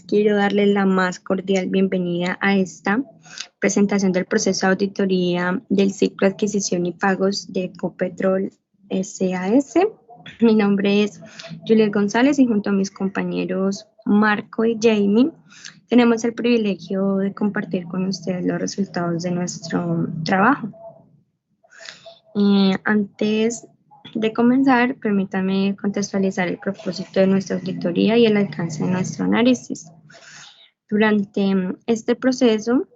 Quiero darles la más cordial bienvenida a esta presentación del proceso de auditoría del ciclo de adquisición y pagos de Ecopetrol SAS. Mi nombre es Juliet González y junto a mis compañeros Marco y Jamie tenemos el privilegio de compartir con ustedes los resultados de nuestro trabajo. Antes de comenzar, permítanme contextualizar el propósito de nuestra auditoría y el alcance de nuestro análisis. Durante este proceso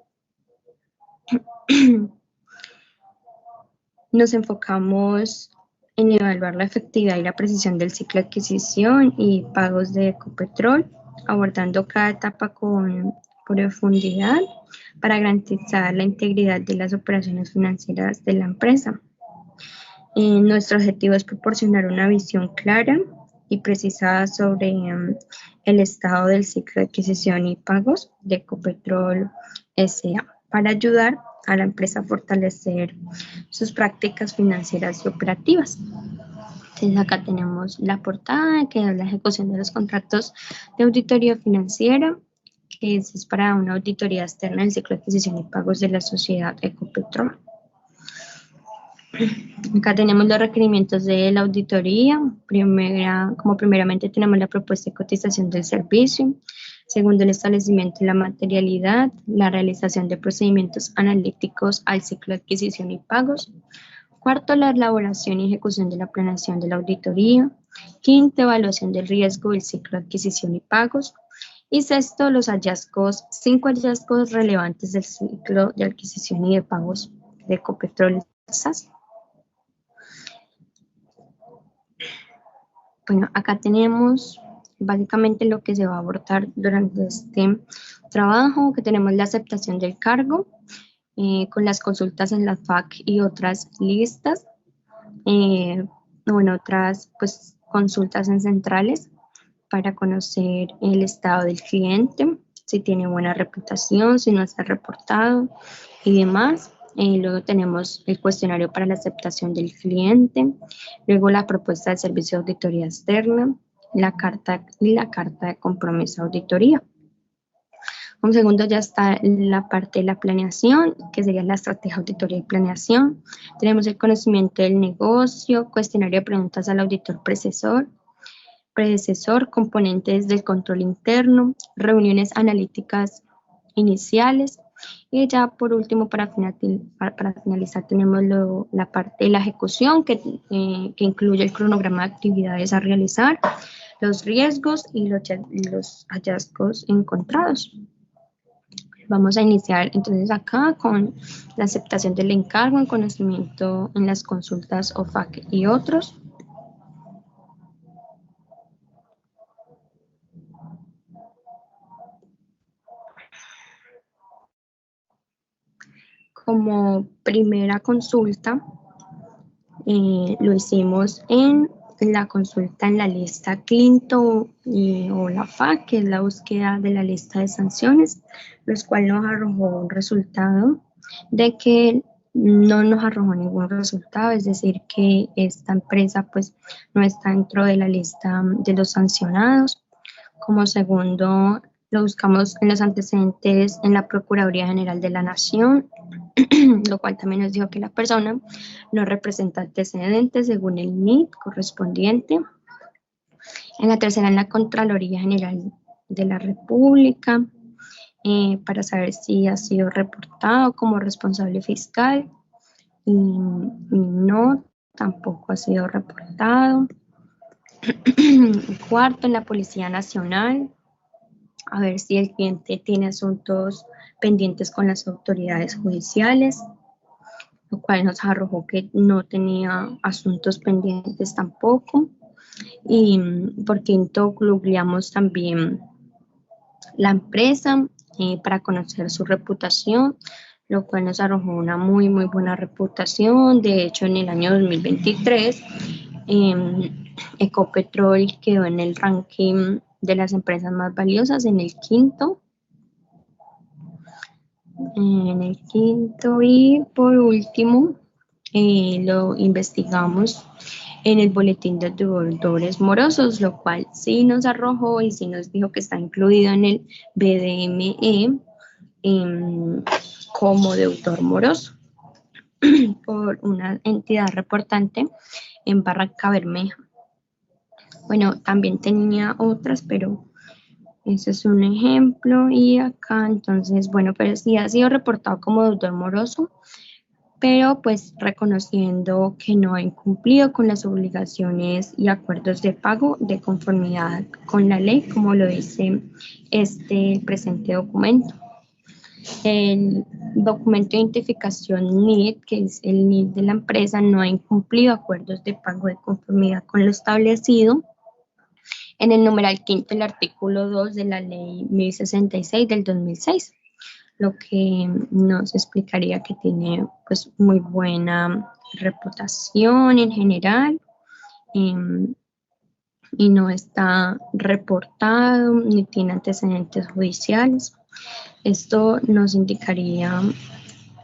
nos enfocamos en evaluar la efectividad y la precisión del ciclo de adquisición y pagos de Ecopetrol, abordando cada etapa con profundidad para garantizar la integridad de las operaciones financieras de la empresa. Nuestro objetivo es proporcionar una visión clara y precisada sobre el estado del ciclo de adquisición y pagos de Ecopetrol S.A. para ayudar a la empresa a fortalecer sus prácticas financieras y operativas. Entonces acá tenemos la portada que es la ejecución de los contratos de auditoría financiera, que es para una auditoría externa del ciclo de adquisición y pagos de la sociedad Ecopetrol. Acá tenemos los requerimientos de la auditoría. Primeramente tenemos la propuesta de cotización del servicio. Segundo, el establecimiento de la materialidad, la realización de procedimientos analíticos al ciclo de adquisición y pagos. Cuarto, la elaboración y ejecución de la planeación de la auditoría. Quinto, evaluación del riesgo del ciclo de adquisición y pagos. Y sexto, los hallazgos, 5 hallazgos relevantes del ciclo de adquisición y de pagos de Ecopetrol SAS. Bueno, acá tenemos básicamente lo que se va a abordar durante este trabajo, que tenemos la aceptación del cargo, con las consultas en la FAC y otras listas, otras pues, consultas en centrales para conocer el estado del cliente, si tiene buena reputación, si no está reportado y demás. Luego tenemos el cuestionario para la aceptación del cliente, luego la propuesta de servicio de auditoría externa, la carta de compromiso de auditoría. Un segundo ya está la parte de la planeación, que sería la estrategia, auditoría y planeación. Tenemos el conocimiento del negocio, cuestionario de preguntas al auditor predecesor, componentes del control interno, reuniones analíticas iniciales. Y ya por último, para finalizar, tenemos la parte de la ejecución, que incluye el cronograma de actividades a realizar, los riesgos y los hallazgos encontrados. Vamos a iniciar entonces acá con la aceptación del encargo en conocimiento en las consultas OFAC y otros. Como primera consulta, lo hicimos en la consulta en la lista Clinton o la FAC, que es la búsqueda de la lista de sanciones, los cuales nos arrojó un resultado de que no nos arrojó ningún resultado, es decir, que esta empresa pues no está dentro de la lista de los sancionados. Como segundo, lo buscamos en los antecedentes en la Procuraduría General de la Nación, lo cual también nos dijo que la persona no representa antecedentes según el NIT correspondiente. En la tercera, en la Contraloría General de la República, para saber si ha sido reportado como responsable fiscal, y no, tampoco ha sido reportado. Cuarto, en la Policía Nacional, a ver si el cliente tiene asuntos pendientes con las autoridades judiciales, lo cual nos arrojó que no tenía asuntos pendientes tampoco. Y por quinto, googleamos también la empresa para conocer su reputación, lo cual nos arrojó una muy buena reputación. De hecho, en el año 2023, Ecopetrol quedó en el ranking de las empresas más valiosas en el quinto. Y por último, lo investigamos en el boletín de deudores morosos, lo cual sí nos arrojó y sí nos dijo que está incluido en el BDME como deudor moroso por una entidad reportante en Barranca Bermeja. Bueno, también tenía otras, pero ese es un ejemplo. Y acá, entonces, bueno, pero sí ha sido reportado como deudor moroso, pero pues reconociendo que no ha incumplido con las obligaciones y acuerdos de pago de conformidad con la ley, como lo dice este presente documento. El documento de identificación NID, que es el NID de la empresa, no ha incumplido acuerdos de pago de conformidad con lo establecido en el numeral quinto del artículo 2 de la ley 1066 del 2006, lo que nos explicaría que tiene pues muy buena reputación en general, y no está reportado ni tiene antecedentes judiciales. Esto nos indicaría,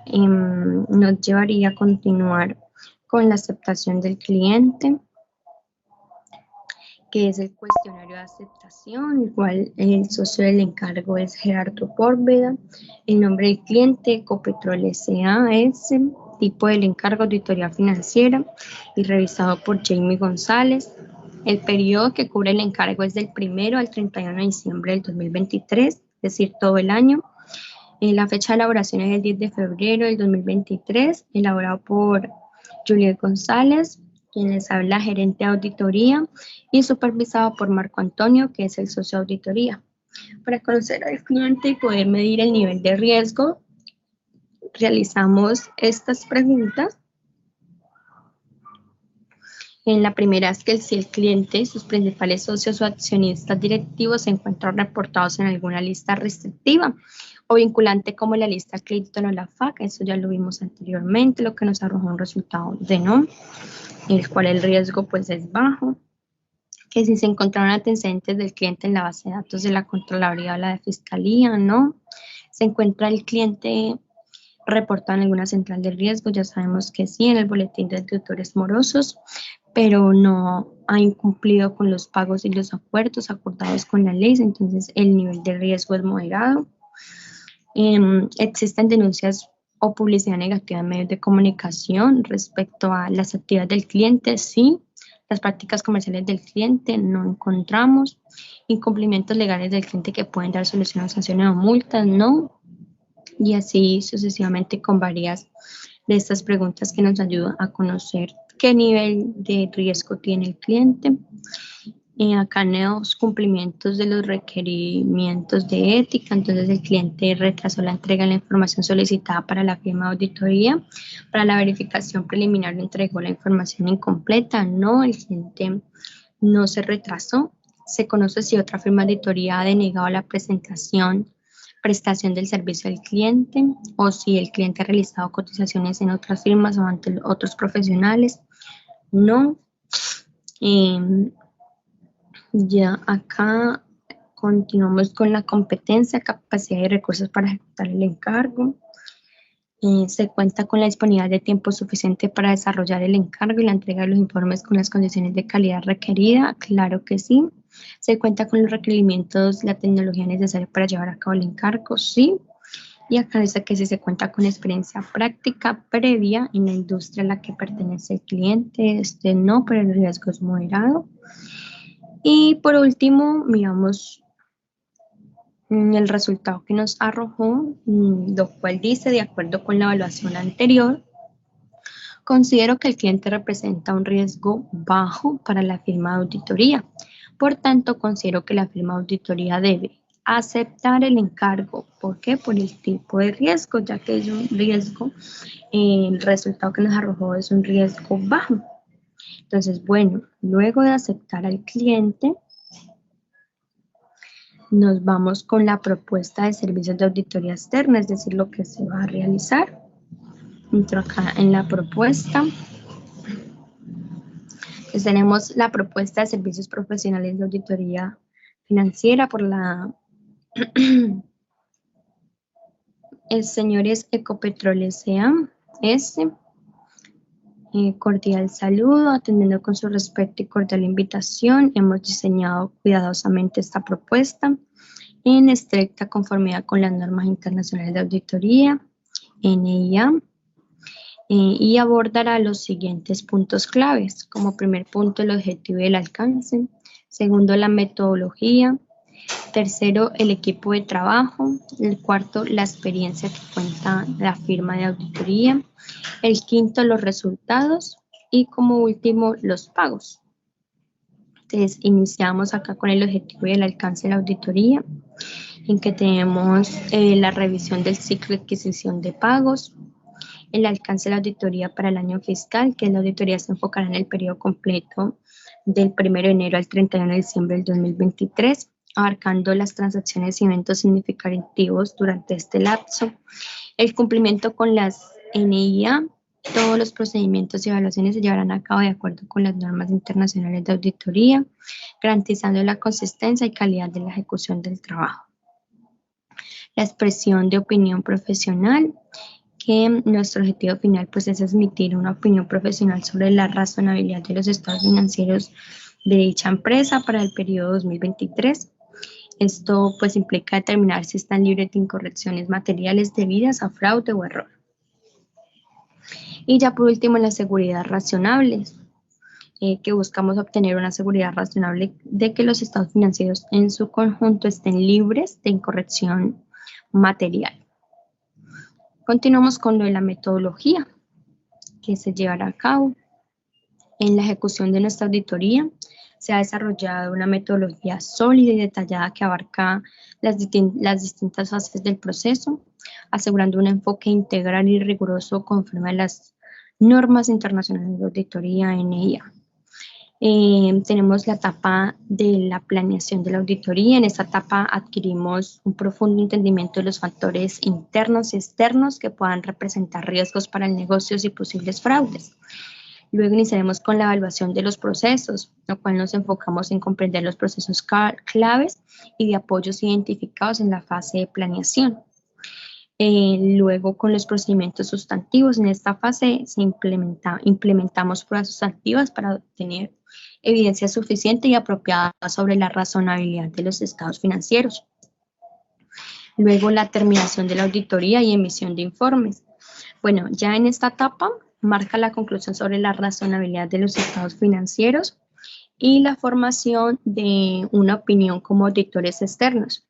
nos llevaría a continuar con la aceptación del cliente, que es el cuestionario de aceptación, igual el socio del encargo es Gerardo Pórbeda, el nombre del cliente, Ecopetrol S.A.S., tipo del encargo, auditoría financiera, y revisado por Jamie González. El periodo que cubre el encargo es del 1 al 31 de diciembre del 2023, es decir, todo el año. La fecha de elaboración es el 10 de febrero del 2023, elaborado por Juliet González, quien les habla, gerente de auditoría, y supervisado por Marco Antonio, que es el socio de auditoría. Para conocer al cliente y poder medir el nivel de riesgo, realizamos estas preguntas. En la primera es que si el cliente, sus principales socios o accionistas directivos se encuentran reportados en alguna lista restrictiva o vinculante como la lista Clinton o la FAC, eso ya lo vimos anteriormente, lo que nos arrojó un resultado de no, en el cual el riesgo pues es bajo. Que si se encontraron antecedentes del cliente en la base de datos de la Contraloría o la de Fiscalía, no. Se encuentra el cliente reportado en alguna central de riesgo, ya sabemos que sí, en el boletín de deudores morosos, pero no ha incumplido con los pagos y los acuerdos acordados con la ley, entonces el nivel de riesgo es moderado. Existen denuncias o publicidad negativa en medios de comunicación respecto a las actividades del cliente, sí. Las prácticas comerciales del cliente no encontramos. Incumplimientos legales del cliente que pueden dar solución a sanciones o multas, no. Y así sucesivamente con varias de estas preguntas que nos ayudan a conocer qué nivel de riesgo tiene el cliente. Acá en los cumplimientos de los requerimientos de ética, entonces el cliente retrasó la entrega de la información solicitada para la firma de auditoría. Para la verificación preliminar entregó la información incompleta, no, el cliente no se retrasó. Se conoce si otra firma de auditoría ha denegado la prestación del servicio al cliente, o si el cliente ha realizado cotizaciones en otras firmas o ante otros profesionales, no. Ya acá continuamos con la competencia, capacidad y recursos para ejecutar el encargo. Se cuenta con la disponibilidad de tiempo suficiente para desarrollar el encargo y la entrega de los informes con las condiciones de calidad requerida, claro que sí. Se cuenta con los requerimientos, la tecnología necesaria para llevar a cabo el encargo, sí. Y acá dice que si se cuenta con experiencia práctica previa en la industria a la que pertenece el cliente, no, pero el riesgo es moderado. Y por último, miramos el resultado que nos arrojó, lo cual dice, de acuerdo con la evaluación anterior, considero que el cliente representa un riesgo bajo para la firma de auditoría. Por tanto, considero que la firma de auditoría debe aceptar el encargo. ¿Por qué? Por el tipo de riesgo, ya que es un riesgo, el resultado que nos arrojó es un riesgo bajo. Entonces, bueno, luego de aceptar al cliente, nos vamos con la propuesta de servicios de auditoría externa, es decir, lo que se va a realizar. Entro acá en la propuesta. Entonces tenemos la propuesta de servicios profesionales de auditoría financiera por la el señores Ecopetrol S.A.S. Cordial saludo, atendiendo con su respeto y cordial invitación, hemos diseñado cuidadosamente esta propuesta en estricta conformidad con las normas internacionales de auditoría, NIA, y abordará los siguientes puntos claves. Como primer punto, el objetivo y el alcance. Segundo, la metodología. Tercero, el equipo de trabajo. El cuarto, la experiencia que cuenta la firma de auditoría. El quinto, los resultados. Y como último, los pagos. Entonces, iniciamos acá con el objetivo y el alcance de la auditoría, en que tenemos la revisión del ciclo de adquisición de pagos, el alcance de la auditoría para el año fiscal, que la auditoría se enfocará en el periodo completo del 1 de enero al 31 de diciembre del 2023, abarcando las transacciones y eventos significativos durante este lapso, el cumplimiento con las NIA. Todos los procedimientos y evaluaciones se llevarán a cabo de acuerdo con las normas internacionales de auditoría, garantizando la consistencia y calidad de la ejecución del trabajo. La expresión de opinión profesional, que nuestro objetivo final pues es emitir una opinión profesional sobre la razonabilidad de los estados financieros de dicha empresa para el periodo 2023. Esto pues implica determinar si están libres de incorrecciones materiales debidas a fraude o error. Y ya por último, la seguridad razonable, que buscamos obtener una seguridad razonable de que los estados financieros en su conjunto estén libres de incorrección material. Continuamos con lo de la metodología que se llevará a cabo. En la ejecución de nuestra auditoría se ha desarrollado una metodología sólida y detallada que abarca las distintas fases del proceso, asegurando un enfoque integral y riguroso conforme a las normas internacionales de auditoría NIA. Tenemos la etapa de la planeación de la auditoría. En esta etapa adquirimos un profundo entendimiento de los factores internos y externos que puedan representar riesgos para el negocio y posibles fraudes. Luego iniciaremos con la evaluación de los procesos, lo cual nos enfocamos en comprender los procesos claves y de apoyos identificados en la fase de planeación. Luego con los procedimientos sustantivos, en esta fase implementamos pruebas sustantivas para obtener evidencia suficiente y apropiada sobre la razonabilidad de los estados financieros. Luego la terminación de la auditoría y emisión de informes. Bueno, ya en esta etapa marca la conclusión sobre la razonabilidad de los estados financieros y la formación de una opinión como auditores externos.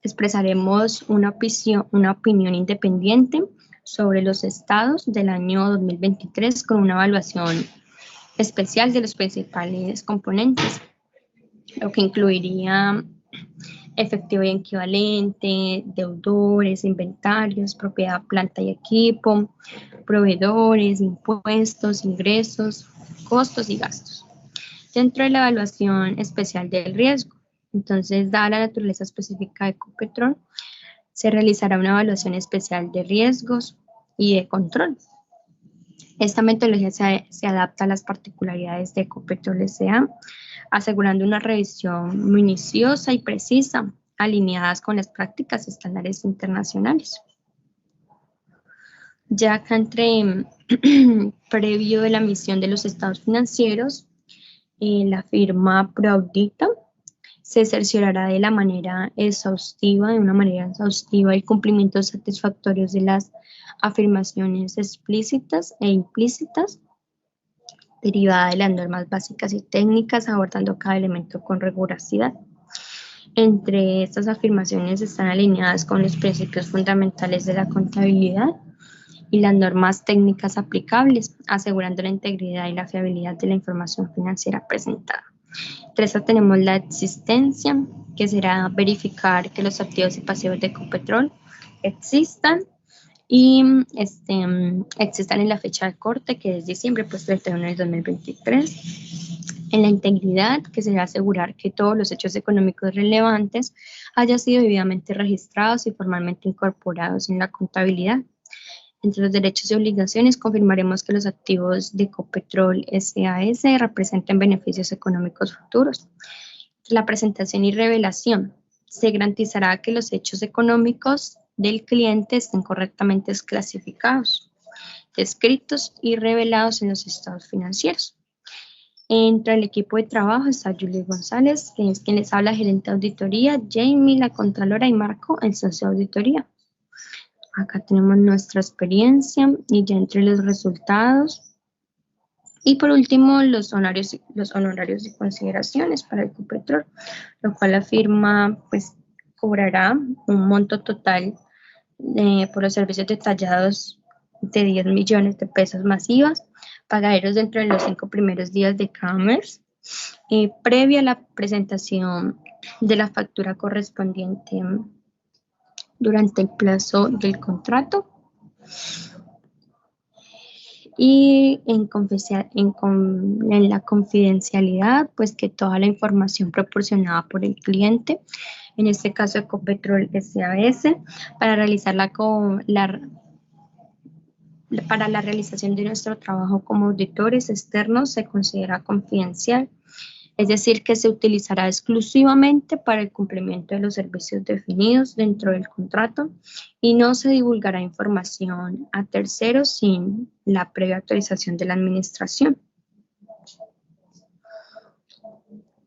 Expresaremos una opinión independiente sobre los estados del año 2023 con una evaluación especial de los principales componentes, lo que incluiría efectivo y equivalente, deudores, inventarios, propiedad, planta y equipo, proveedores, impuestos, ingresos, costos y gastos. Dentro de la evaluación especial del riesgo, entonces, dada la naturaleza específica de Ecopetrol, se realizará una evaluación especial de riesgos y de control. Esta metodología se adapta a las particularidades de Ecopetrol S.A., asegurando una revisión minuciosa y precisa, alineadas con las prácticas estándares internacionales. Ya acá previo de la emisión de los estados financieros, la firma Proaudita se cerciorará de una manera exhaustiva el cumplimiento satisfactorio de las afirmaciones explícitas e implícitas derivadas de las normas básicas y técnicas, abordando cada elemento con rigurosidad. Entre estas afirmaciones están alineadas con los principios fundamentales de la contabilidad y las normas técnicas aplicables, asegurando la integridad y la fiabilidad de la información financiera presentada. Entre estas tenemos la existencia, que será verificar que los activos y pasivos de Ecopetrol existan y existan en la fecha de corte, que es diciembre, pues 31 del 2023. En la integridad, que será asegurar que todos los hechos económicos relevantes hayan sido debidamente registrados y formalmente incorporados en la contabilidad. Entre los derechos y obligaciones, confirmaremos que los activos de Ecopetrol S.A.S. representen beneficios económicos futuros. La presentación y revelación. Se garantizará que los hechos económicos del cliente estén correctamente clasificados. descritos y revelados en los estados financieros. Entre el equipo de trabajo está Juliet González, que es quien les habla, gerente de auditoría, Jamie, la contralora, y Marco, el socio de auditoría. Acá tenemos nuestra experiencia y ya entre los resultados. Y por último, los honorarios y consideraciones para Ecopetrol, lo cual la firma pues cobrará un monto total por los servicios detallados de 10 millones de pesos masivas, pagaderos dentro de los 5 primeros días de cada mes, previa a la presentación de la factura correspondiente durante el plazo del contrato, y en la confidencialidad, pues que toda la información proporcionada por el cliente, en este caso Ecopetrol SAS, para realizar para la realización de nuestro trabajo como auditores externos, se considera confidencial. Es decir, que se utilizará exclusivamente para el cumplimiento de los servicios definidos dentro del contrato y no se divulgará información a terceros sin la previa autorización de la administración.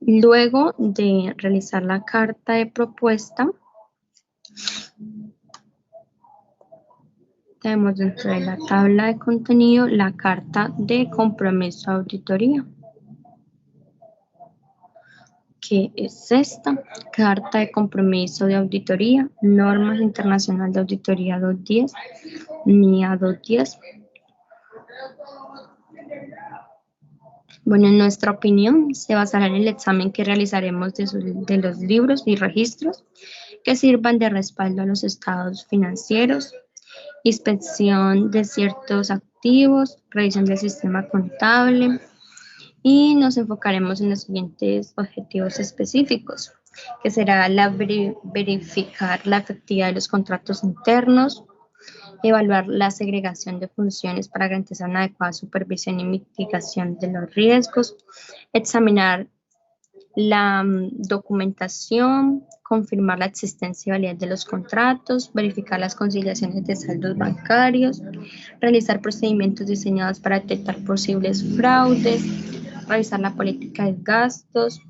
Luego de realizar la carta de propuesta, tenemos dentro de la tabla de contenido la carta de compromiso de auditoría, que es esta: carta de compromiso de auditoría, normas internacional de auditoría 210, NIA 210. Bueno, en nuestra opinión, se basará en el examen que realizaremos de los libros y registros que sirvan de respaldo a los estados financieros, inspección de ciertos activos, revisión del sistema contable, y nos enfocaremos en los siguientes objetivos específicos, que será verificar la efectividad de los contratos internos, evaluar la segregación de funciones para garantizar una adecuada supervisión y mitigación de los riesgos, examinar la documentación, confirmar la existencia y validez de los contratos, verificar las conciliaciones de saldos bancarios, realizar procedimientos diseñados para detectar posibles fraudes, revisar la política de gastos,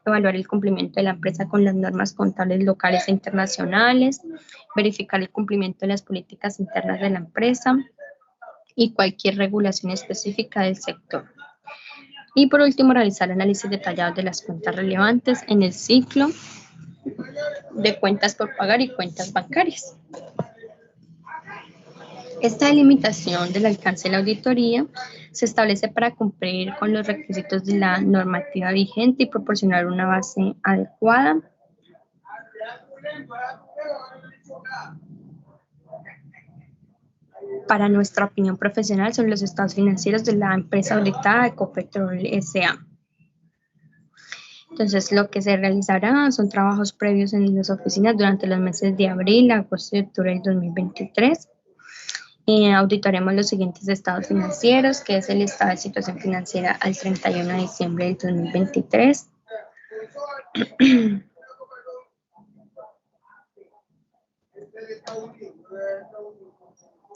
evaluar el cumplimiento de la empresa con las normas contables locales e internacionales, verificar el cumplimiento de las políticas internas de la empresa y cualquier regulación específica del sector. Y por último, realizar análisis detallados de las cuentas relevantes en el ciclo de cuentas por pagar y cuentas bancarias. Esta delimitación del alcance de la auditoría se establece para cumplir con los requisitos de la normativa vigente y proporcionar una base adecuada para nuestra opinión profesional sobre los estados financieros de la empresa auditada Ecopetrol S.A. Entonces, lo que se realizará son trabajos previos en las oficinas durante los meses de abril, agosto y octubre del 2023. Auditaremos los siguientes estados financieros, que es el estado de situación financiera al 31 de diciembre del 2023.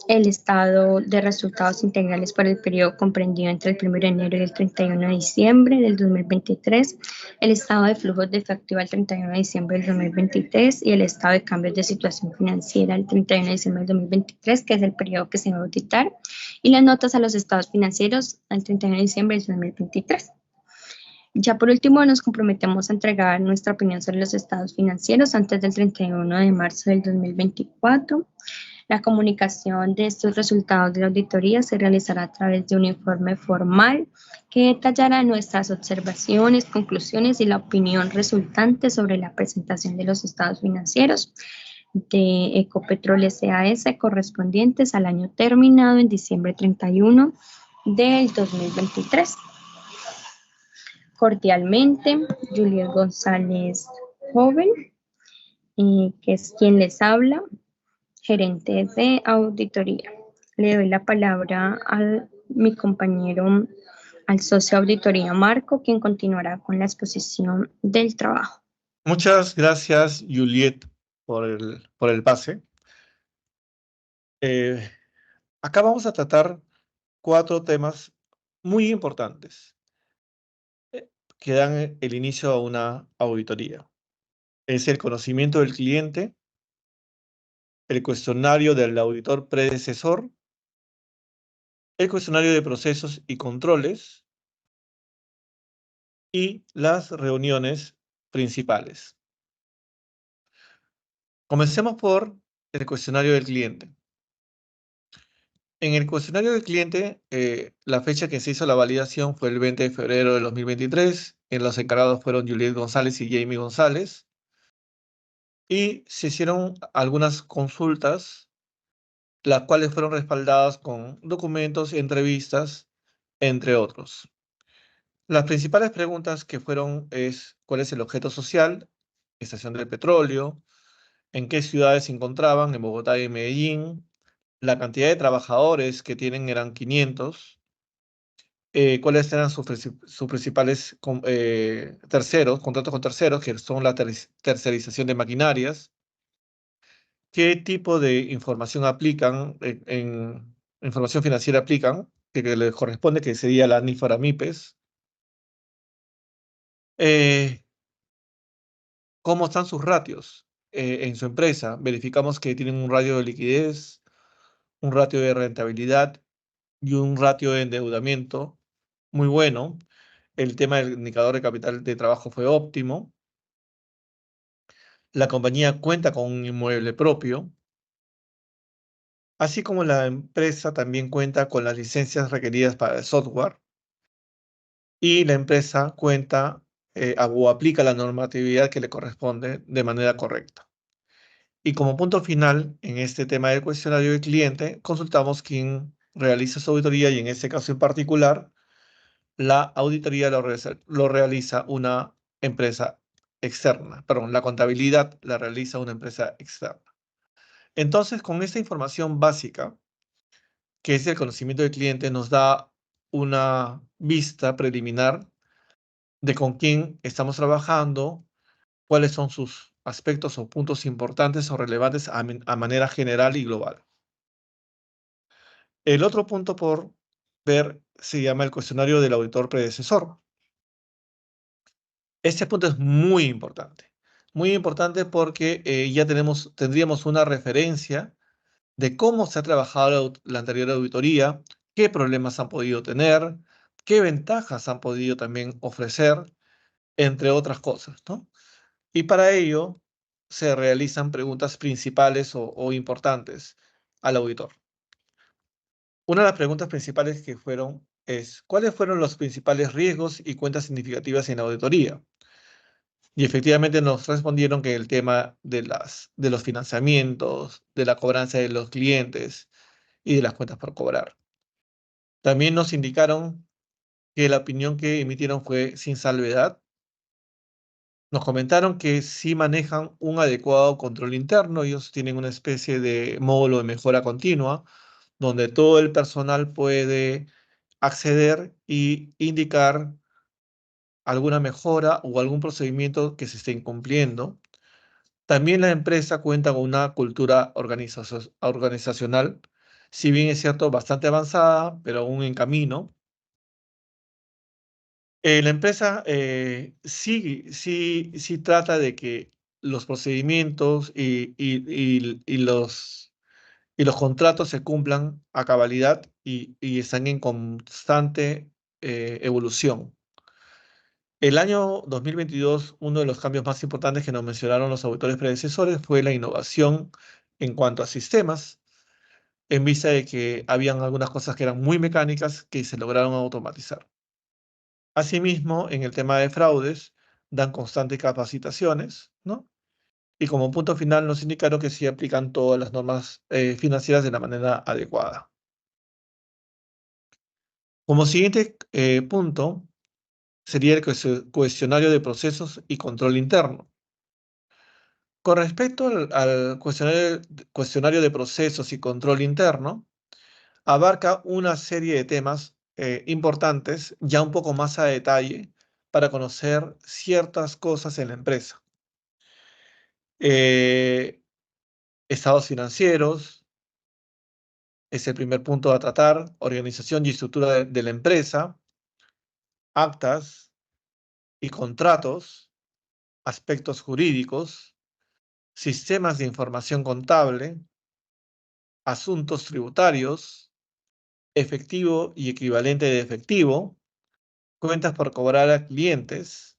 El estado de resultados integrales por el periodo comprendido entre el 1 de enero y el 31 de diciembre del 2023, el estado de flujos de efectivo al 31 de diciembre del 2023 y el estado de cambios de situación financiera al 31 de diciembre del 2023, que es el periodo que se va a auditar, y las notas a los estados financieros al 31 de diciembre del 2023. Ya por último, nos comprometemos a entregar nuestra opinión sobre los estados financieros antes del 31 de marzo del 2024. La comunicación de estos resultados de la auditoría se realizará a través de un informe formal que detallará nuestras observaciones, conclusiones y la opinión resultante sobre la presentación de los estados financieros de Ecopetrol SAS correspondientes al año terminado en diciembre 31 del 2023. Cordialmente, Juliet González Joven, que es quien les habla, gerente de auditoría. Le doy la palabra a mi compañero, al socio de auditoría Marco, quien continuará con la exposición del trabajo. Muchas gracias, Juliet, por el pase. Acá vamos a tratar 4 temas muy importantes que dan el inicio a una auditoría. Es el conocimiento del cliente, el cuestionario del auditor predecesor, el cuestionario de procesos y controles y las reuniones principales. Comencemos por el cuestionario del cliente. En el cuestionario del cliente, la fecha que se hizo la validación fue el 20 de febrero del 2023. Los encargados fueron Juliet González y Jamie González. Y se hicieron algunas consultas, las cuales fueron respaldadas con documentos y entrevistas, entre otros. Las principales preguntas que fueron es: ¿cuál es el objeto social? Estación del petróleo. ¿En qué ciudades se encontraban? En Bogotá y en Medellín. La cantidad de trabajadores que tienen eran 500. ¿Cuáles eran sus principales terceros, contratos con terceros, que son la tercerización de maquinarias? ¿Qué tipo de información aplican, información financiera aplican, que les corresponde, que sería la NIFAR MIPES? Eh, ¿Cómo están sus ratios en su empresa? Verificamos que tienen un ratio de liquidez, un ratio de rentabilidad y un ratio de endeudamiento muy bueno. El tema del indicador de capital de trabajo fue óptimo. La compañía cuenta con un inmueble propio, así como la empresa también cuenta con las licencias requeridas para el software, y la empresa cuenta o aplica la normatividad que le corresponde de manera correcta. Y como punto final, en este tema del cuestionario del cliente, consultamos quién realiza su auditoría, y en este caso en particular, la auditoría lo realiza una empresa externa. Perdón, la contabilidad la realiza una empresa externa. Entonces, con esta información básica, que es el conocimiento del cliente, nos da una vista preliminar de con quién estamos trabajando, cuáles son sus aspectos o puntos importantes o relevantes a manera general y global. El otro punto por ver se llama el cuestionario del auditor predecesor. Este punto es muy importante porque ya tendríamos una referencia de cómo se ha trabajado la anterior auditoría, qué problemas han podido tener, qué ventajas han podido también ofrecer, entre otras cosas, ¿no? Y para ello se realizan preguntas principales o importantes al auditor. Una de las preguntas principales que fueron es: ¿cuáles fueron los principales riesgos y cuentas significativas en la auditoría? Y efectivamente nos respondieron que el tema de los financiamientos, de la cobranza de los clientes y de las cuentas por cobrar. También nos indicaron que la opinión que emitieron fue sin salvedad. Nos comentaron que sí manejan un adecuado control interno. Ellos tienen una especie de módulo de mejora continua, donde todo el personal puede acceder y indicar alguna mejora o algún procedimiento que se esté incumpliendo. También la empresa cuenta con una cultura organizacional, si bien es cierto, bastante avanzada, pero aún en camino. La empresa sí trata de que los procedimientos y los contratos se cumplan a cabalidad, y están en constante evolución. El año 2022, uno de los cambios más importantes que nos mencionaron los auditores predecesores fue la innovación en cuanto a sistemas, en vista de que habían algunas cosas que eran muy mecánicas que se lograron automatizar. Asimismo, en el tema de fraudes, dan constantes capacitaciones, ¿no? Y como punto final nos indicaron que sí aplican todas las normas financieras de la manera adecuada. Como siguiente punto, sería el cuestionario de procesos y control interno. Con respecto al cuestionario de procesos y control interno, abarca una serie de temas importantes, ya un poco más a detalle, para conocer ciertas cosas en la empresa. Eh, Estados financieros, Es el primer punto a tratar. Organización y estructura de la empresa, actas y contratos, aspectos jurídicos, sistemas de información contable, asuntos tributarios, efectivo y equivalente de efectivo, cuentas por cobrar a clientes,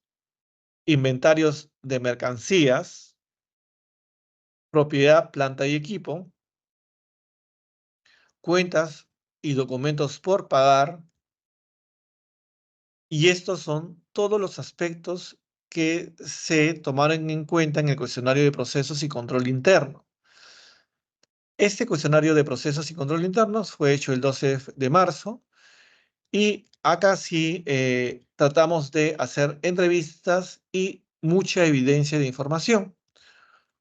inventarios de mercancías, propiedad, planta y equipo, cuentas y documentos por pagar, y estos son todos los aspectos que se tomaron en cuenta en el cuestionario de procesos y control interno. Este cuestionario de procesos y control internos fue hecho el 12 de marzo y acá sí tratamos de hacer entrevistas y mucha evidencia de información,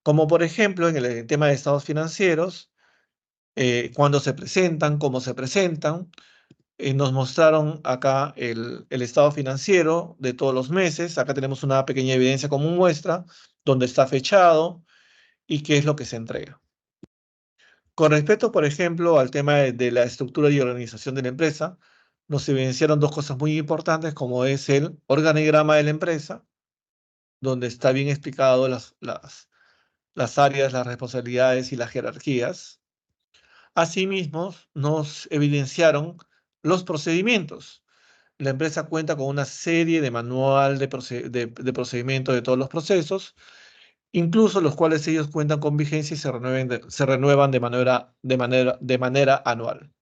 como por ejemplo en el tema de estados financieros, cuándo se presentan, cómo se presentan. Nos mostraron acá el estado financiero de todos los meses. Acá tenemos una pequeña evidencia como muestra, donde está fechado y qué es lo que se entrega. Con respecto, por ejemplo, al tema de la estructura y organización de la empresa, nos evidenciaron dos cosas muy importantes, como es el organigrama de la empresa, donde está bien explicado las áreas, las responsabilidades y las jerarquías. Asimismo, nos evidenciaron los procedimientos. La empresa cuenta con una serie de manual de procedimiento de todos los procesos, incluso los cuales ellos cuentan con vigencia y se renuevan de manera anual.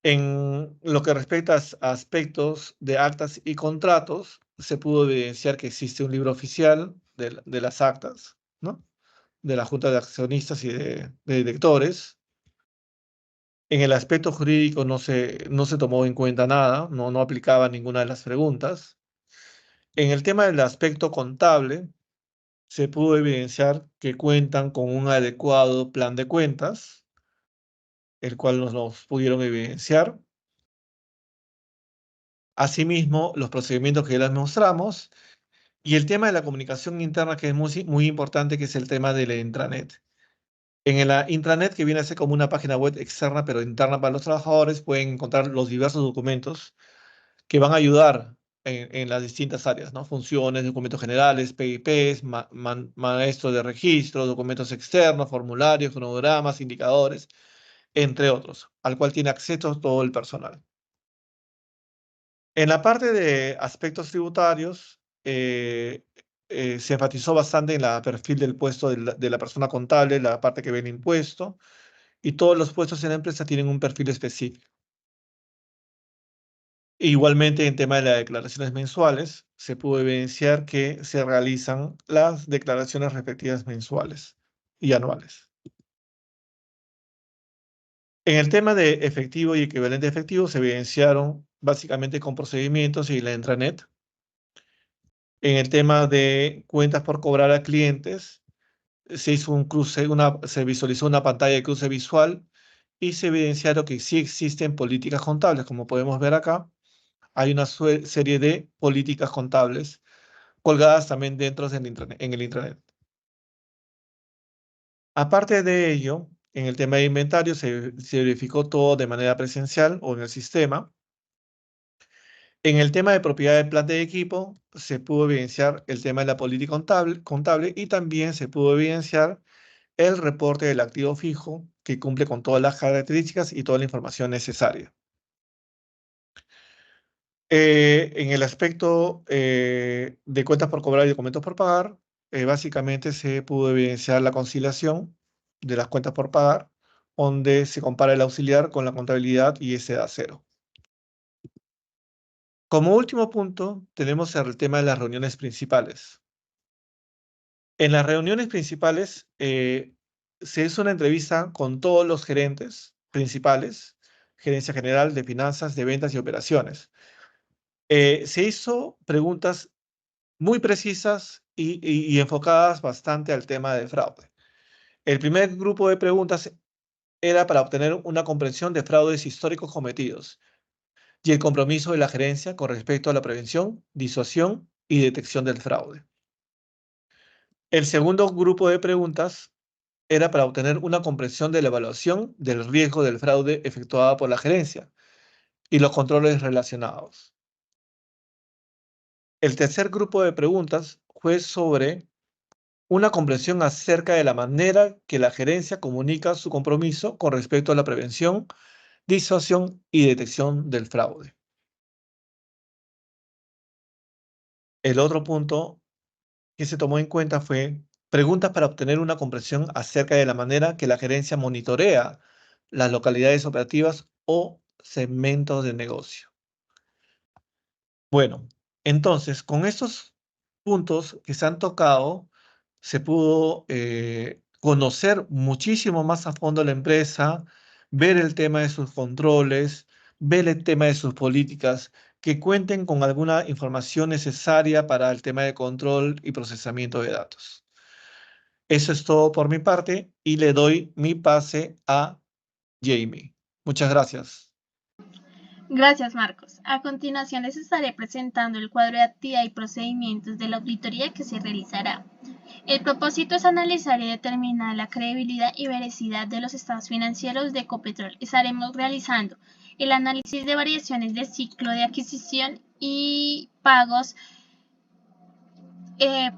En lo que respecta a aspectos de actas y contratos, se pudo evidenciar que existe un libro oficial de las actas, ¿no? De la Junta de Accionistas y de Directores. En el aspecto jurídico no se tomó en cuenta nada, no aplicaba ninguna de las preguntas. En el tema del aspecto contable, se pudo evidenciar que cuentan con un adecuado plan de cuentas, el cual nos pudieron evidenciar. Asimismo, los procedimientos que ya les mostramos y el tema de la comunicación interna, que es muy, muy importante, que es el tema de la intranet. En la intranet, que viene a ser como una página web externa, pero interna para los trabajadores, pueden encontrar los diversos documentos que van a ayudar en las distintas áreas, ¿no? Funciones, documentos generales, PIPs, maestro de registro, documentos externos, formularios, cronogramas, indicadores, entre otros, al cual tiene acceso todo el personal. En la parte de aspectos tributarios, se enfatizó bastante en la perfil del puesto de la persona contable, la parte que ve el impuesto, y todos los puestos en la empresa tienen un perfil específico. Igualmente, en tema de las declaraciones mensuales, se pudo evidenciar que se realizan las declaraciones respectivas mensuales y anuales. En el tema de efectivo y equivalente efectivo, se evidenciaron básicamente con procedimientos y la intranet. En el tema de cuentas por cobrar a clientes, se hizo un cruce, se visualizó una pantalla de cruce visual y se evidenciaron que sí existen políticas contables. Como podemos ver acá, hay una serie de políticas contables colgadas también dentro en el intranet. Aparte de ello, en el tema de inventario se verificó todo de manera presencial o en el sistema. En el tema de propiedad de planta y equipo, se pudo evidenciar el tema de la política contable y también se pudo evidenciar el reporte del activo fijo que cumple con todas las características y toda la información necesaria. En el aspecto de cuentas por cobrar y documentos por pagar, básicamente se pudo evidenciar la conciliación de las cuentas por pagar, donde se compara el auxiliar con la contabilidad y ese da cero. Como último punto, tenemos el tema de las reuniones principales. En las reuniones principales se hizo una entrevista con todos los gerentes principales, gerencia general de finanzas, de ventas y operaciones. Se hizo preguntas muy precisas y enfocadas bastante al tema de fraude. El primer grupo de preguntas era para obtener una comprensión de fraudes históricos cometidos y el compromiso de la gerencia con respecto a la prevención, disuasión y detección del fraude. El segundo grupo de preguntas era para obtener una comprensión de la evaluación del riesgo del fraude efectuada por la gerencia y los controles relacionados. El tercer grupo de preguntas fue sobre una comprensión acerca de la manera que la gerencia comunica su compromiso con respecto a la prevención, disuasión y detección del fraude. El otro punto que se tomó en cuenta fue preguntas para obtener una comprensión acerca de la manera que la gerencia monitorea las localidades operativas o segmentos de negocio. Bueno, entonces, con estos puntos que se han tocado, se pudo conocer muchísimo más a fondo la empresa, ver el tema de sus controles, ver el tema de sus políticas, que cuenten con alguna información necesaria para el tema de control y procesamiento de datos. Eso es todo por mi parte y le doy mi pase a Jamie. Muchas gracias. Gracias, Marcos. A continuación les estaré presentando el cuadro de actividad y procedimientos de la auditoría que se realizará. El propósito es analizar y determinar la credibilidad y veracidad de los estados financieros de Ecopetrol. Estaremos realizando el análisis de variaciones de ciclo de adquisición y pagos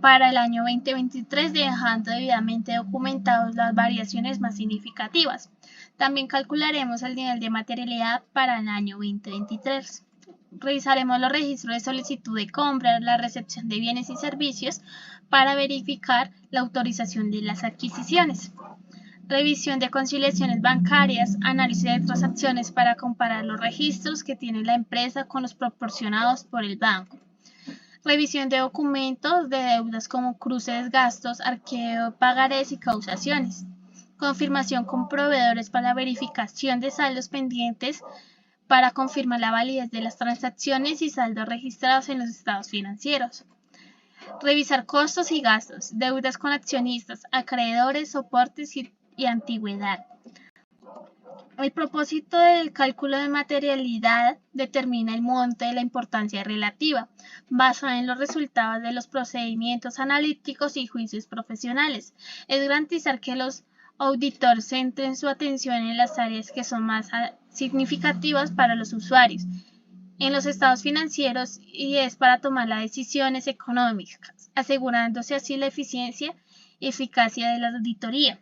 para el año 2023, dejando debidamente documentados las variaciones más significativas. También calcularemos el nivel de materialidad para el año 2023. Revisaremos los registros de solicitud de compra, la recepción de bienes y servicios para verificar la autorización de las adquisiciones. Revisión de conciliaciones bancarias, análisis de transacciones para comparar los registros que tiene la empresa con los proporcionados por el banco. Revisión de documentos de deudas como cruces, gastos, arqueo, pagarés y causaciones. Confirmación con proveedores para verificación de saldos pendientes para confirmar la validez de las transacciones y saldos registrados en los estados financieros. Revisar costos y gastos, deudas con accionistas, acreedores, soportes y antigüedad. El propósito del cálculo de materialidad determina el monto de la importancia relativa, basada en los resultados de los procedimientos analíticos y juicios profesionales. Es garantizar que los auditores centren su atención en las áreas que son más significativas para los usuarios, en los estados financieros, y es para tomar las decisiones económicas, asegurándose así la eficiencia y eficacia de la auditoría.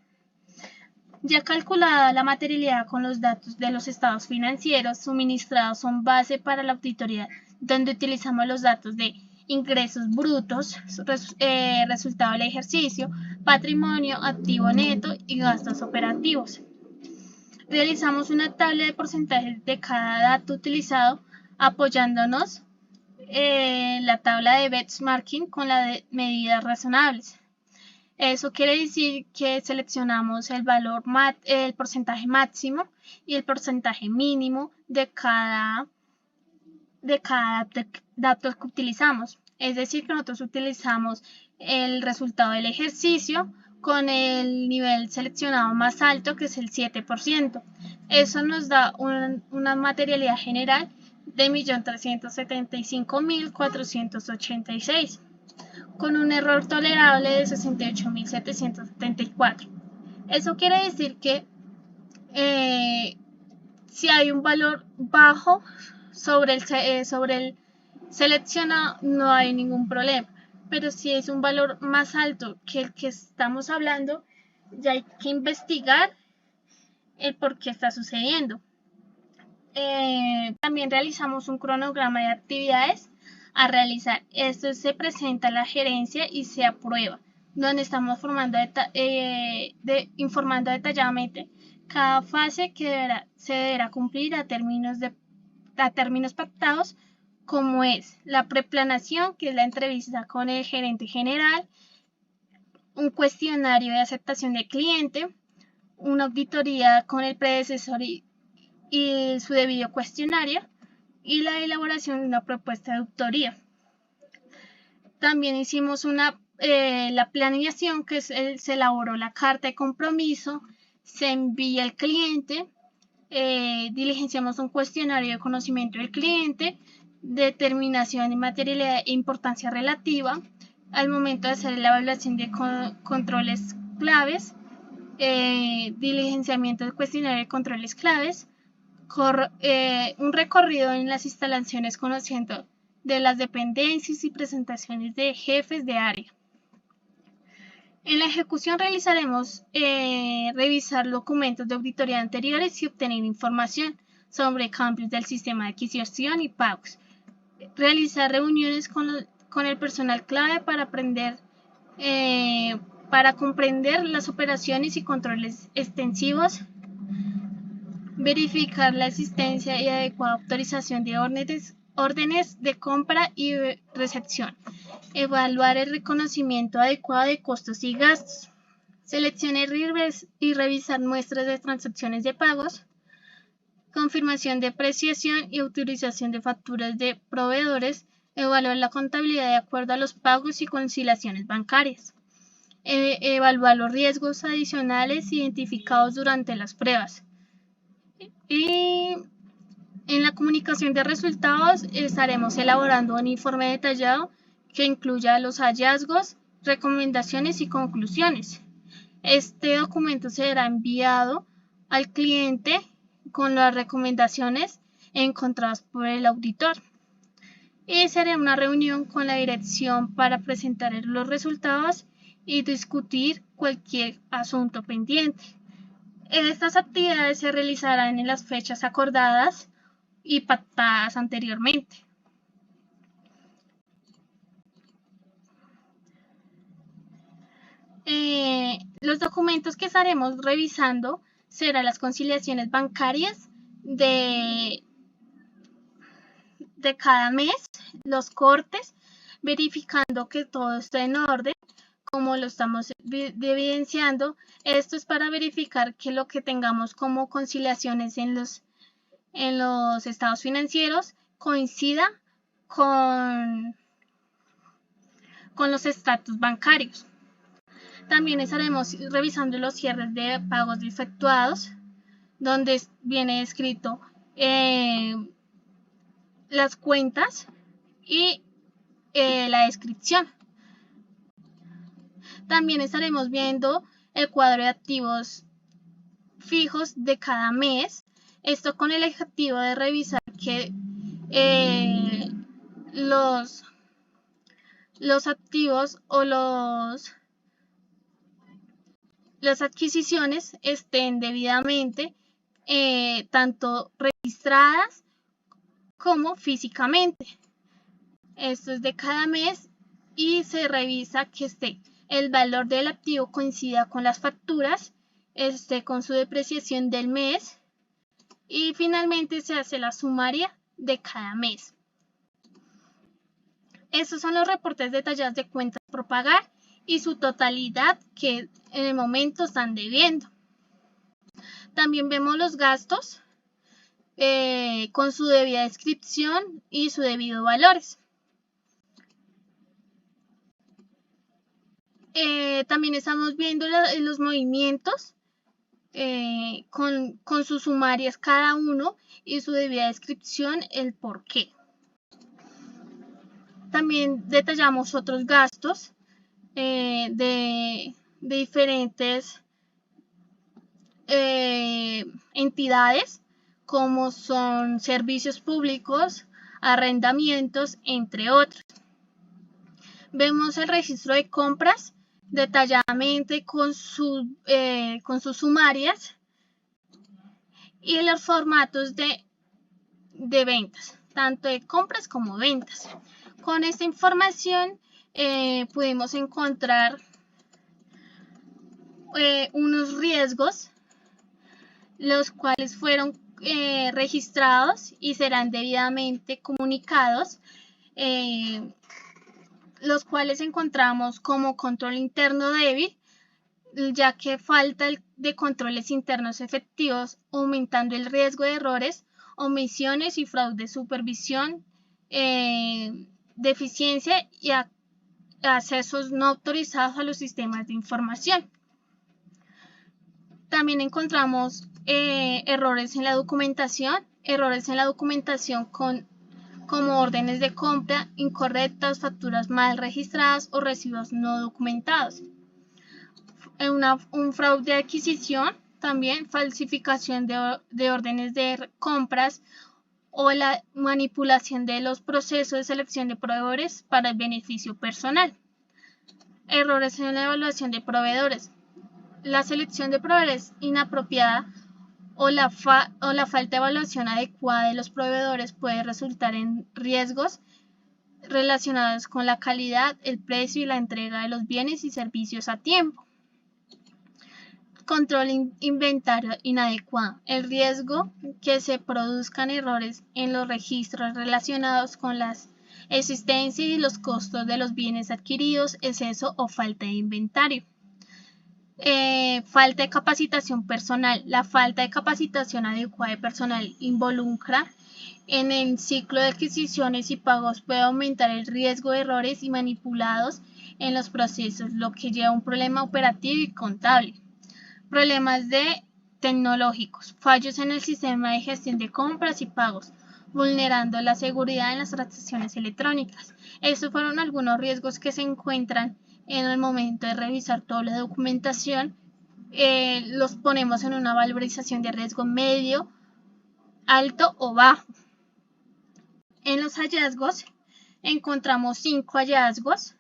Ya calculada la materialidad con los datos de los estados financieros suministrados son base para la auditoría, donde utilizamos los datos de ingresos brutos, resultado del ejercicio, patrimonio, activo neto y gastos operativos. Realizamos una tabla de porcentajes de cada dato utilizado apoyándonos en la tabla de benchmarking con las medidas razonables. Eso quiere decir que seleccionamos el porcentaje máximo y el porcentaje mínimo de cada dato que utilizamos. Es decir, que nosotros utilizamos el resultado del ejercicio con el nivel seleccionado más alto, que es el 7%. Eso nos da una materialidad general de 1.375.486. con un error tolerable de 68.774. Eso quiere decir que si hay un valor bajo sobre el seleccionado, no hay ningún problema. Pero si es un valor más alto que el que estamos hablando, ya hay que investigar el por qué está sucediendo. También realizamos un cronograma de actividades a realizar. Esto se presenta a la gerencia y se aprueba, donde estamos informando detalladamente cada fase que se deberá cumplir a términos pactados, como es la preplanación, que es la entrevista con el gerente general, un cuestionario de aceptación del cliente, una auditoría con el predecesor y su debido cuestionario, y la elaboración de una propuesta de auditoría. También hicimos la planeación, que se elaboró la carta de compromiso, se envía al cliente, diligenciamos un cuestionario de conocimiento del cliente, determinación de materialidad e importancia relativa al momento de hacer la evaluación de controles claves, diligenciamiento del cuestionario de controles claves, un recorrido en las instalaciones conociendo de las dependencias y presentaciones de jefes de área. En la ejecución realizaremos revisar documentos de auditoría anteriores y obtener información sobre cambios del sistema de adquisición y pagos. Realizar reuniones con el personal clave para comprender las operaciones y controles extensivos. Verificar la existencia y adecuada autorización de órdenes de compra y recepción. Evaluar el reconocimiento adecuado de costos y gastos. Seleccionar y revisar muestras de transacciones de pagos. Confirmación de apreciación y autorización de facturas de proveedores. Evaluar la contabilidad de acuerdo a los pagos y conciliaciones bancarias. Evaluar los riesgos adicionales identificados durante las pruebas. Y en la comunicación de resultados estaremos elaborando un informe detallado que incluya los hallazgos, recomendaciones y conclusiones. Este documento será enviado al cliente con las recomendaciones encontradas por el auditor. Y será una reunión con la dirección para presentar los resultados y discutir cualquier asunto pendiente. Estas actividades se realizarán en las fechas acordadas y pactadas anteriormente. Los documentos que estaremos revisando serán las conciliaciones bancarias de cada mes, los cortes, verificando que todo esté en orden, como lo estamos evidenciando. Esto es para verificar que lo que tengamos como conciliaciones en los estados financieros coincida con los estatus bancarios. También estaremos revisando los cierres de pagos efectuados, donde viene escrito las cuentas y la descripción. También estaremos viendo el cuadro de activos fijos de cada mes, esto con el objetivo de revisar que los activos o las adquisiciones estén debidamente tanto registradas como físicamente. Esto es de cada mes y se revisa que el valor del activo coincida con las facturas, con su depreciación del mes, y finalmente se hace la sumaria de cada mes. Estos son los reportes detallados de cuentas por pagar y su totalidad que en el momento están debiendo. También vemos los gastos con su debida descripción y su debido valores. También estamos viendo los movimientos con sus sumarias cada uno y su debida descripción, el por qué. También detallamos otros gastos de diferentes entidades, como son servicios públicos, arrendamientos, entre otros. Vemos el registro de compras detalladamente con sus sumarias y los formatos de ventas, tanto de compras como ventas. Con esta información pudimos encontrar unos riesgos, los cuales fueron registrados y serán debidamente comunicados, los cuales encontramos como control interno débil, ya que falta de controles internos efectivos, aumentando el riesgo de errores, omisiones y fraude de supervisión, deficiencia y accesos no autorizados a los sistemas de información. También encontramos errores en la documentación como órdenes de compra incorrectas, facturas mal registradas o recibos no documentados. un fraude de adquisición, también falsificación de órdenes de compras o la manipulación de los procesos de selección de proveedores para el beneficio personal. Errores en la evaluación de proveedores. La selección de proveedores inapropiada o la falta de evaluación adecuada de los proveedores puede resultar en riesgos relacionados con la calidad, el precio y la entrega de los bienes y servicios a tiempo. Control inventario inadecuado. El riesgo que se produzcan errores en los registros relacionados con la existencia y los costos de los bienes adquiridos, exceso o falta de inventario. Falta de capacitación personal. La falta de capacitación adecuada de personal involucra en el ciclo de adquisiciones y pagos puede aumentar el riesgo de errores y manipulados en los procesos, lo que lleva a un problema operativo y contable. Problemas tecnológicos, fallos en el sistema de gestión de compras y pagos, vulnerando la seguridad en las transacciones electrónicas. Estos fueron algunos riesgos que se encuentran en el momento de revisar toda la documentación. Los ponemos en una valorización de riesgo medio, alto o bajo. En los hallazgos encontramos 5 hallazgos,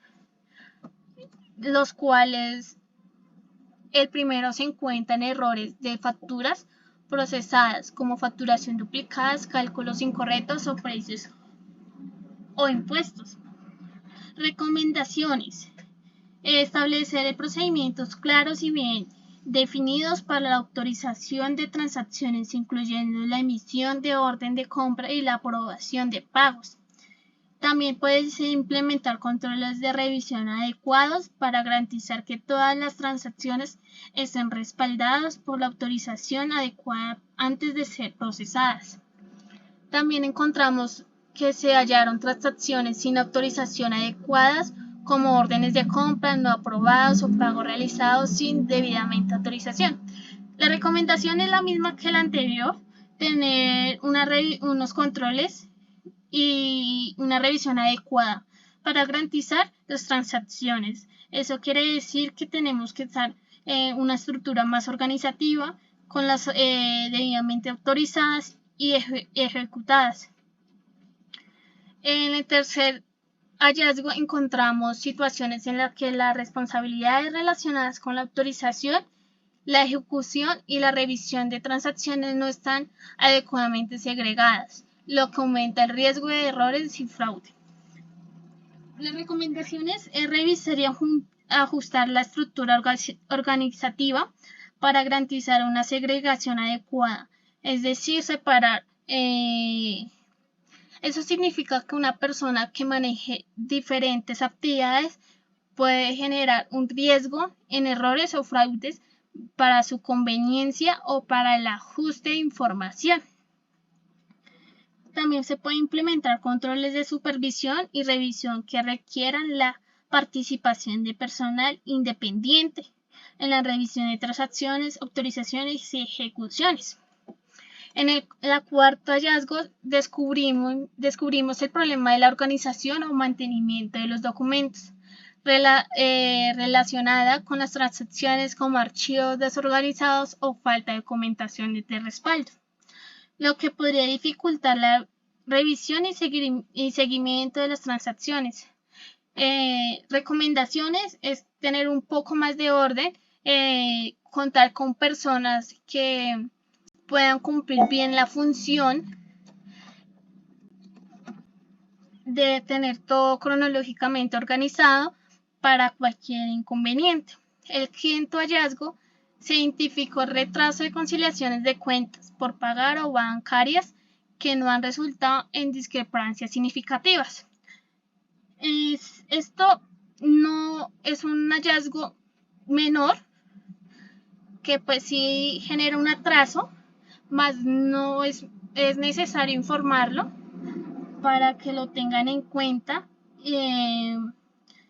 los cuales el primero se encuentran errores de facturas procesadas como facturación duplicadas, cálculos incorrectos o precios o impuestos. Recomendaciones. Establecer procedimientos claros y bien definidos para la autorización de transacciones, incluyendo la emisión de orden de compra y la aprobación de pagos. También puedes implementar controles de revisión adecuados para garantizar que todas las transacciones estén respaldadas por la autorización adecuada antes de ser procesadas. También encontramos que se hallaron transacciones sin autorización adecuadas, como órdenes de compra no aprobados o pagos realizados sin debidamente autorización. La recomendación es la misma que la anterior, tener unos controles y una revisión adecuada para garantizar las transacciones. Eso quiere decir que tenemos que estar en una estructura más organizativa, con las debidamente autorizadas y ejecutadas. En el tercer hallazgo encontramos situaciones en las que las responsabilidades relacionadas con la autorización, la ejecución y la revisión de transacciones no están adecuadamente segregadas, lo que aumenta el riesgo de errores y fraude. Las recomendaciones es revisar y ajustar la estructura organizativa para garantizar una segregación adecuada, es decir, separar. Eso significa que una persona que maneje diferentes actividades puede generar un riesgo en errores o fraudes para su conveniencia o para el ajuste de información. También se puede implementar controles de supervisión y revisión que requieran la participación de personal independiente en la revisión de transacciones, autorizaciones y ejecuciones. En el cuarto hallazgo descubrimos el problema de la organización o mantenimiento de los documentos relacionada con las transacciones como archivos desorganizados o falta de documentación de respaldo, lo que podría dificultar la revisión y seguimiento de las transacciones. Recomendaciones es tener un poco más de orden, contar con personas que puedan cumplir bien la función de tener todo cronológicamente organizado para cualquier inconveniente. El quinto hallazgo se identificó el retraso de conciliaciones de cuentas por pagar o bancarias que no han resultado en discrepancias significativas. Esto no es un hallazgo menor, que pues sí genera un atraso, mas no es necesario informarlo para que lo tengan en cuenta,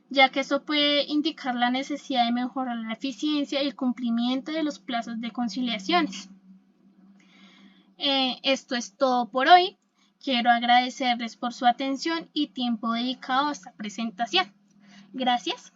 ya que esto puede indicar la necesidad de mejorar la eficiencia y el cumplimiento de los plazos de conciliaciones. Esto es todo por hoy. Quiero agradecerles por su atención y tiempo dedicado a esta presentación. Gracias.